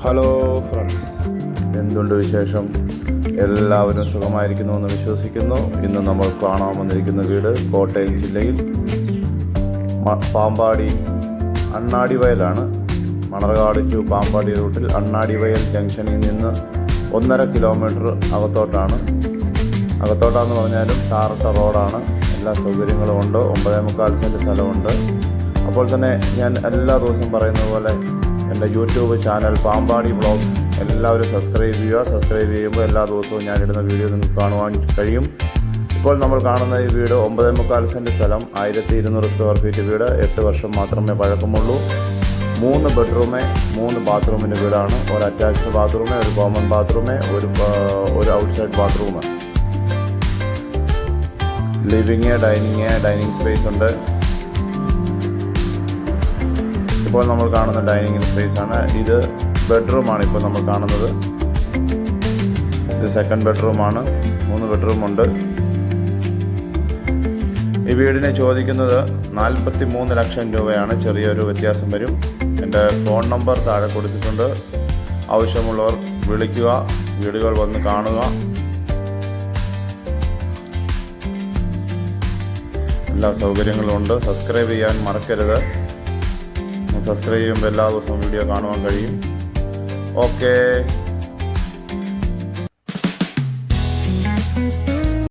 Hello friends, എന്തുണ്ട് വിശേഷം? എല്ലാവരും സുഖമായിരിക്കുന്നു എന്ന് വിശ്വസിക്കുന്നു. ഇന്ന് നമ്മൾ കാണാൻ വന്നിരിക്കുന്ന വീട് കോട്ടയം ജില്ലയിൽ പാമ്പാടി അണ്ണാടിവയലാണ്. മണർകാട് ടു പാമ്പാടി റൂട്ടിൽ അണ്ണാടിവയൽ ജംഗ്ഷനിൽ നിന്ന് 1.5 കിലോമീറ്റർ അകത്തോട്ടാന്ന് പറഞ്ഞാലും ടാറിട്ട റോഡാണ്. എല്ലാ സൗകര്യങ്ങളും ഉണ്ട്. 9.25 സെൻറ്റ് സ്ഥലമുണ്ട്. അപ്പോൾ തന്നെ ഞാൻ എല്ലാ ദിവസവും പറയുന്നത് പോലെ എൻ്റെ യൂട്യൂബ് ചാനൽ പാമ്പാടി വ്ളോഗ്സ് എല്ലാവരും സബ്സ്ക്രൈബ് ചെയ്യുക. സബ്സ്ക്രൈബ് ചെയ്യുമ്പോൾ എല്ലാ ദിവസവും ഞാനിടുന്ന വീഡിയോ നിങ്ങൾക്ക് കാണുവാൻ കഴിയും. ഇപ്പോൾ നമ്മൾ കാണുന്ന ഈ വീട് 9.25 സെൻറ്റ് സ്ഥലം, 1200 സ്ക്വയർ ഫീറ്റ് വീട്, 8 വർഷം മാത്രമേ പഴക്കമുള്ളൂ. 3 ബെഡ്റൂമ് 3 ബാത്റൂമിൻ്റെ വീടാണ്. ഒരു അറ്റാച്ച്ഡ് ബാത്റൂമ്, ഒരു കോമൺ ബാത്റൂമ്, ഒരു ഔട്ട്സൈഡ് ബാത്റൂമ്, ഡൈനിങ് സ്പേസ് ഉണ്ട്. ഇപ്പോൾ നമ്മൾ കാണുന്ന ഡൈനിങ് സ്പേസ് ആണ്. ഇത് ബെഡ്റൂമാണ് ഇപ്പോൾ നമ്മൾ കാണുന്നത്. ഇത് സെക്കൻഡ് ബെഡ്റൂമാണ്. 3 ബെഡ്റൂമുണ്ട്. ഈ വീടിനെ ചോദിക്കുന്നത് 43 ലക്ഷം രൂപയാണ്. ചെറിയൊരു വ്യത്യാസം വരും. എൻ്റെ ഫോൺ നമ്പർ താഴെ കൊടുത്തിട്ടുണ്ട്. ആവശ്യമുള്ളവർ വിളിക്കുക, വീടുകൾ വന്ന് കാണുക. എല്ലാ സൗകര്യങ്ങളും ഉണ്ട്. സബ്സ്ക്രൈബ് ചെയ്യാൻ മറക്കരുത്. സബ്സ്ക്രൈബ് ചെയ്യുമ്പോൾ എല്ലാ ദിവസവും വീഡിയോ കാണുവാൻ കഴിയും. ഓക്കേ.